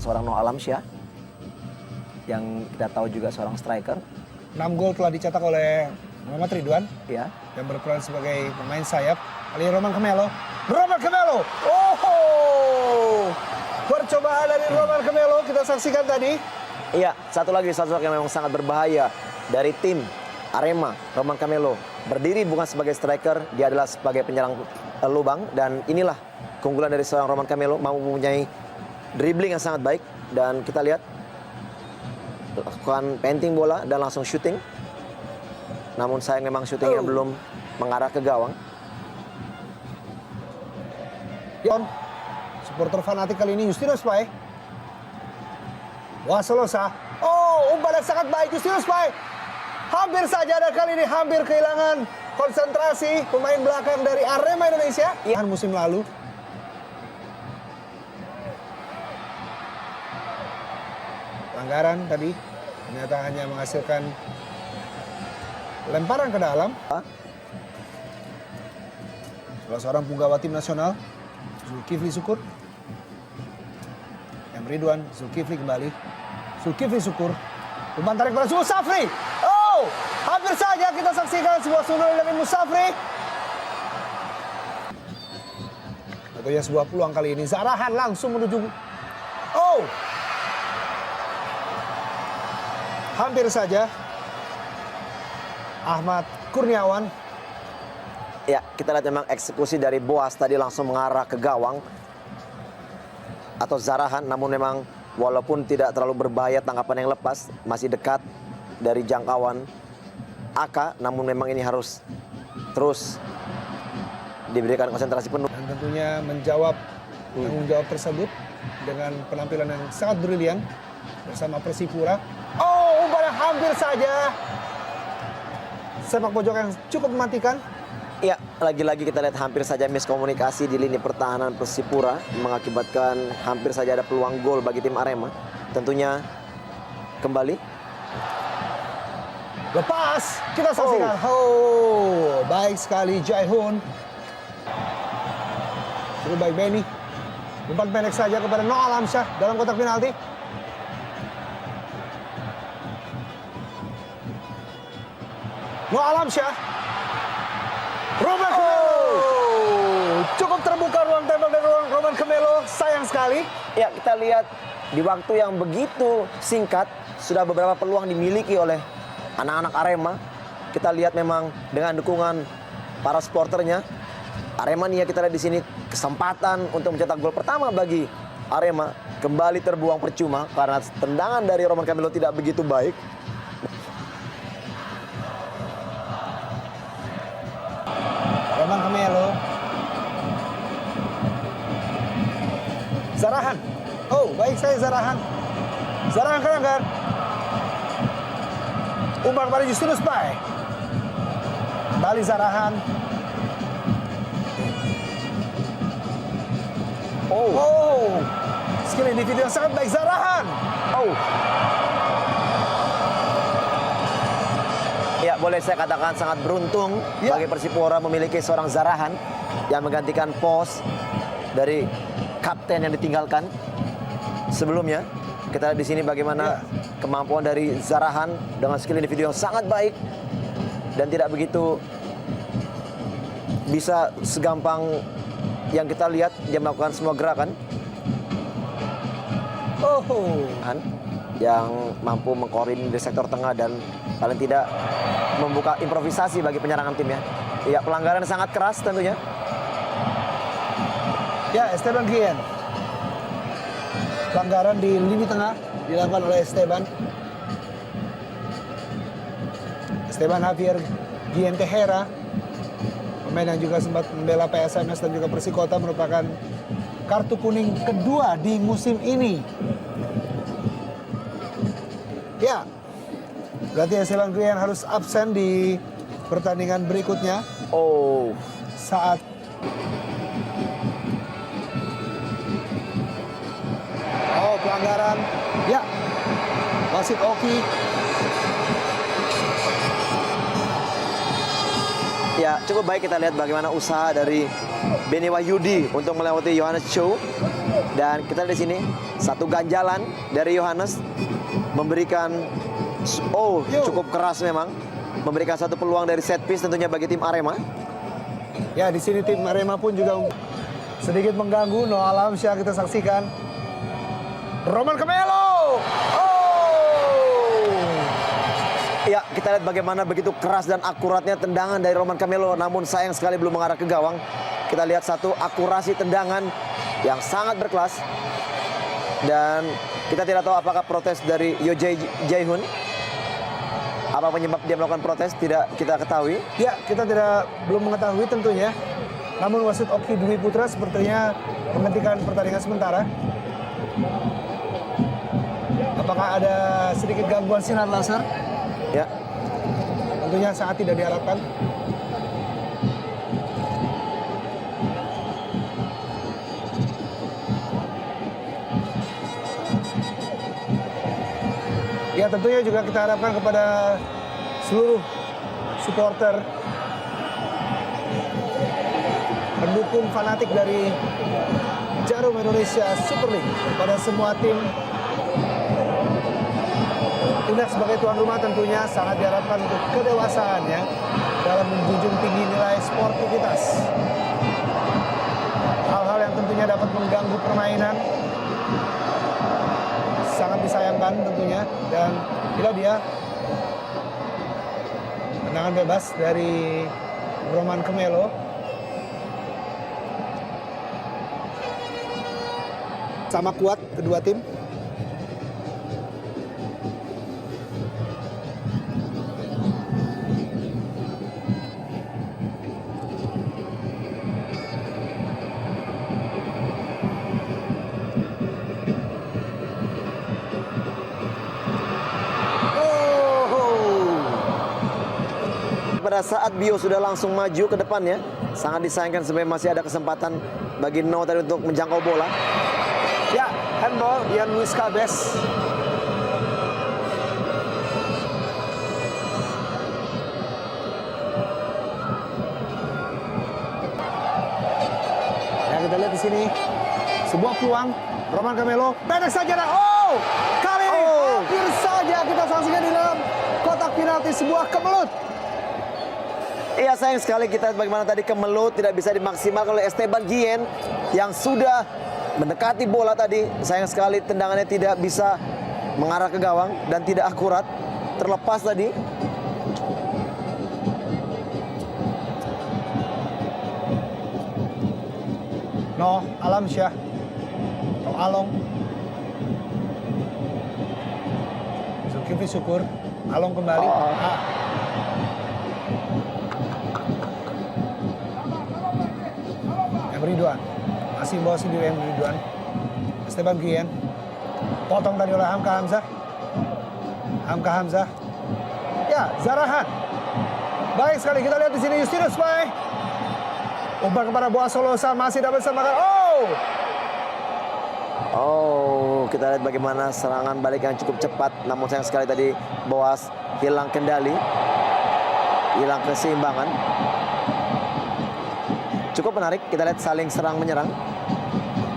seorang Noah Alamsyah yang kita tahu juga seorang striker. 6 gol telah dicetak oleh Muhammad Ridwan Ya. yang berperan sebagai pemain sayap. Kali ini Roman Camelo. Roman Camelo. Oh! Percobaan dari Roman Camelo kita saksikan tadi. Iya, satu lagi sosok yang memang sangat berbahaya dari tim Arema, Roman Camelo. Berdiri bukan sebagai striker, dia adalah sebagai penyerang lubang. Dan inilah keunggulan dari seorang Roman Camelo, mempunyai dribbling yang sangat baik. Dan kita lihat, lakukan painting bola dan langsung syuting. Namun sayang memang syutingnya belum mengarah ke gawang. Yon, supporter fanatik kali ini Justinus Pai. Wasolosa. Oh, umpan yang sangat baik Justinus Pai. Hampir saja, dan kali ini hampir kehilangan konsentrasi pemain belakang dari Arema Indonesia. Yang musim lalu. Pelanggaran tadi ternyata hanya menghasilkan lemparan ke dalam. Salah seorang punggawa tim nasional, Zulkifli Syukur. M. Ridwan, Zulkifli kembali. Zulkifli Syukur. Umpan tarik pada Musafri. Oh, hampir saja kita saksikan sebuah sundulan dari Musafri. Tentunya sebuah peluang kali ini. Zarahan langsung menuju. Oh, hampir saja. Ahmad Kurniawan. Ya, kita lihat memang eksekusi dari Boas tadi langsung mengarah ke gawang atau Zarahan, namun memang walaupun tidak terlalu berbahaya, tangkapan yang lepas masih dekat dari jangkauan AK, namun memang ini harus terus diberikan konsentrasi penuh. Dan tentunya menjawab tanggung jawab tersebut dengan penampilan yang sangat brilian bersama Persipura. Oh, umpan yang hampir saja. Sepak pojok yang cukup mematikan. Ya, lagi-lagi kita lihat hampir saja miskomunikasi di lini pertahanan Persipura mengakibatkan hampir saja ada peluang gol bagi tim Arema. Tentunya kembali. Lepas, kita saksikan. Oh, baik sekali Jaihun. Cukup baik Benny. Umpan pendek saja kepada Noah Alamsyah dalam kotak penalti. Noah Alamsyah. Roman Camelo. Cukup terbuka ruang tembak dari Roman Camelo. Sayang sekali. Ya, kita lihat di waktu yang begitu singkat sudah beberapa peluang dimiliki oleh anak-anak Arema. Kita lihat memang dengan dukungan para supporternya, Aremania, kita lihat di sini kesempatan untuk mencetak gol pertama bagi Arema kembali terbuang percuma karena tendangan dari Roman Camelo tidak begitu baik. Roman Camelo. Zarahan. Oh, baik sekali Zarahan. Zarahan Karanggar. Umpan pada Justinus Pai. Bali Zarahan. Oh, skill individu yang sangat baik Zarahan. Oh. Ya, boleh saya katakan sangat beruntung bagi Persipura memiliki seorang Zarahan yang menggantikan pos dari kapten yang ditinggalkan sebelumnya. Kita lihat di sini bagaimana kemampuan dari Zarahan dengan skill individu yang sangat baik dan tidak begitu bisa segampang yang kita lihat dia melakukan semua gerakan. Yang mampu mengkoordinir di sektor tengah dan paling tidak membuka improvisasi bagi penyerangan timnya. Ya, pelanggaran sangat keras tentunya. Ya, Esteban Guillen. Pelanggaran di lini tengah dilakukan oleh Esteban. Esteban Javier Guillen Tejera, pemain yang juga sempat membela PSMS dan juga Persikota, merupakan kartu kuning kedua di musim ini. Ya, berarti Esteban Guillen harus absen di pertandingan berikutnya. Oh, Saat pelanggaran. Ya, wasit Oki. ya cukup baik kita lihat bagaimana usaha dari Beni Wahyudi untuk melewati Yohanes Cho Dan kita di sini satu ganjalan dari Yohanes memberikan cukup keras memang, memberikan satu peluang dari set piece tentunya bagi tim Arema. Ya, di sini tim Arema pun juga sedikit mengganggu. No Alamsyah kita saksikan. Roman Camelo. Ya, kita lihat bagaimana begitu keras dan akuratnya tendangan dari Roman Camelo, namun sayang sekali belum mengarah ke gawang. Kita lihat satu akurasi tendangan yang sangat berkelas. Dan kita tidak tahu apakah protes dari Yo Jae-hoon. Apa penyebab dia melakukan protes tidak kita ketahui. Ya, kita belum mengetahui tentunya. Namun wasit Oki Dwi Putra sepertinya menghentikan pertandingan sementara. Apakah ada sedikit gangguan sinar laser? Ya. Tentunya sangat tidak diharapkan. Ya, tentunya juga kita harapkan kepada seluruh supporter, pendukung fanatik dari Jarum Indonesia Super League, pada semua tim Tindak sebagai tuan rumah tentunya sangat diharapkan untuk kedewasaannya dalam menjunjung tinggi nilai sportivitas. Hal-hal yang tentunya dapat mengganggu permainan sangat disayangkan tentunya. Dan bila dia tendangan bebas dari Roman Camelo. Sama kuat kedua tim. Pada saat Bio sudah langsung maju ke depannya, sangat disayangkan sebenarnya masih ada kesempatan bagi No tadi untuk menjangkau bola. Ya, handball Ian Luis Cabes. Ya, kita lihat di sini sebuah peluang Roman Camelo, pendek saja dan kali ini hampir saja kita saksikan di dalam kotak penalti, sebuah kemelut. Iya, sayang sekali kita bagaimana tadi kemelut tidak bisa dimaksimalkan oleh Esteban Guillen yang sudah mendekati bola tadi. Sayang sekali tendangannya tidak bisa mengarah ke gawang dan tidak akurat, terlepas tadi. No Alamsyah, No Along, Zulkifli Syukur, Along kembali. Ridwan masih bawa sendiri yang Ridwan. Esteban Guillen potong tadi oleh Hamka Hamzah. Ya, Zarahan. Baik sekali, kita lihat di sini Justinus Pai. Umpan kepada Boas Solosa, masih dapat disamakan. Kita lihat bagaimana serangan balik yang cukup cepat, namun sayang sekali tadi Boas hilang kendali, hilang keseimbangan. Cukup menarik, kita lihat saling serang menyerang.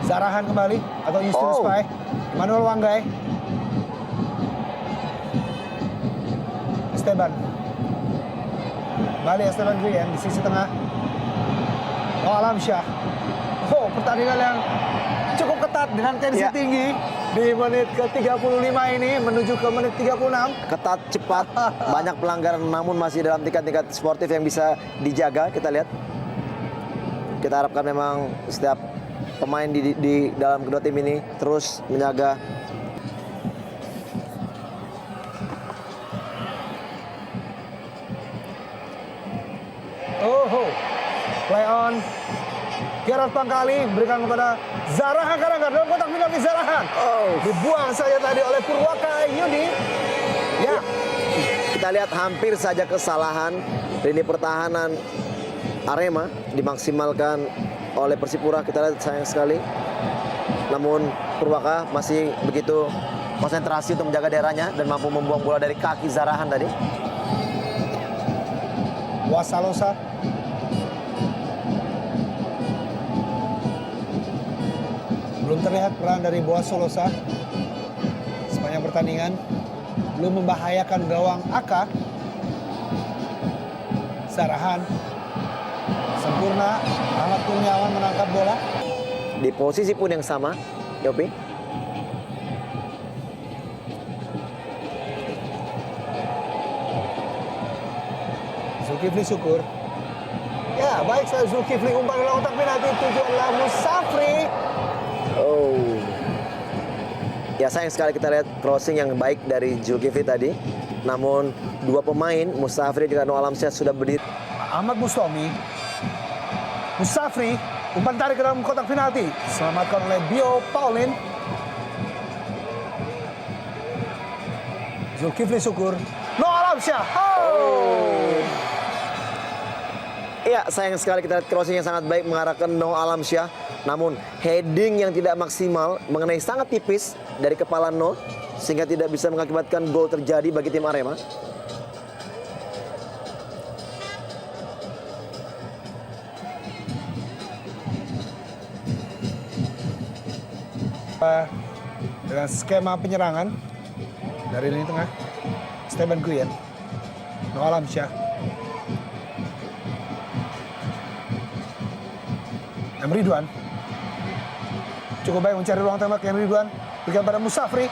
Zarahan kembali atau Justinus Pai. Manuel Wanggai. Esteban. Kembali Esteban Guillen di sisi tengah. Alamsyah. Pertandingan yang cukup ketat dengan tensi tinggi di menit ke-35 ini menuju ke menit 36. Ketat, cepat, banyak pelanggaran namun masih dalam tingkat-tingkat sportif yang bisa dijaga. Kita lihat. Kita harapkan memang setiap pemain di dalam kedua tim ini terus menjaga. Play on. Gerard Pangkali berikan kepada Zarahan Karangga dalam kotak penalti Zarahan. Dibuang saja tadi oleh Purwaka Yudi. Ya. Kita lihat hampir saja kesalahan lini pertahanan Arema dimaksimalkan oleh Persipura. Kita lihat sayang sekali. Namun Purwaka masih begitu konsentrasi untuk menjaga daerahnya dan mampu membuang bola dari kaki Zarahan tadi. Wasalosa. Belum Belum terlihat peran dari Boas Solosa sepanjang pertandingan. Belum membahayakan gawang AK. Sarahan sempurna. Ahmad Kurniawan menangkap bola. Di posisi pun yang sama, Yopi. Zulkifli Syukur. Ya, baik saya Zulkifli umpan ke kotak penalti, tujuanlah Musafri. Oh. Ya sayang sekali kita lihat crossing yang baik dari Zulkifli tadi. Namun dua pemain, Musafri juga Noah Alamsyah sudah berdiri. Ahmad Bustomi. Musafri, umpan tarik ke dalam kotak penalti. Selamatkan oleh Bio Paulin. Zulkifli Syukur. Noah Alamsyah. Oh. Iya, sayang sekali kita lihat crossing yang sangat baik mengarahkan Noah Alamsyah. Namun heading yang tidak maksimal mengenai sangat tipis dari kepala Noah sehingga tidak bisa mengakibatkan gol terjadi bagi tim Arema. Dengan skema penyerangan dari lini tengah, Steban Guyen, Noah Alamsyah, M. Ridwan. Cukup baik mencari ruang tembak M. Ridwan. Berikan pada Musafri.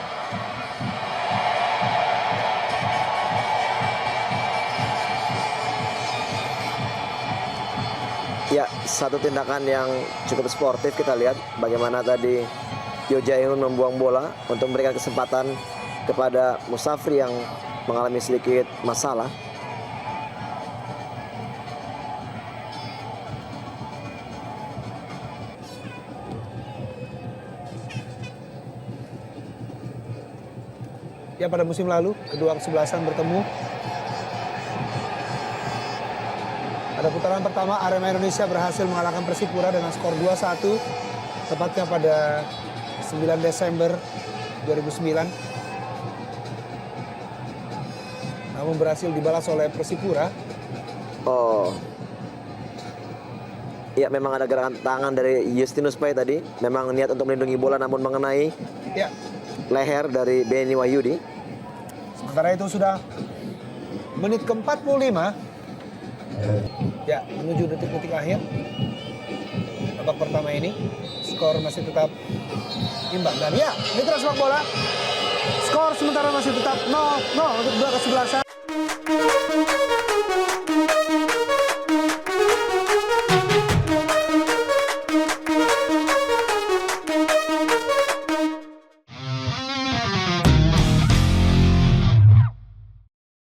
Ya, satu tindakan yang cukup sportif kita lihat bagaimana tadi Yo Jae-hoon membuang bola untuk memberikan kesempatan kepada Musafri yang mengalami sedikit masalah. Ya, pada musim lalu kedua kesebelasan bertemu. Pada putaran pertama Arema Indonesia berhasil mengalahkan Persipura dengan skor 2-1 tepatnya pada 9 Desember 2009. Namun berhasil dibalas oleh Persipura. Oh. Ya, memang ada gerakan tangan dari Justinus Pai tadi. Memang niat untuk melindungi bola namun mengenai Ya, leher dari Beni Wahyudi. sementara itu sudah menit ke-45. Ya, menuju detik-detik akhir babak pertama ini. Skor masih tetap imbang. Dan ya, ini sepak bola. Skor sementara masih tetap 0-0 untuk dua kesebelasan.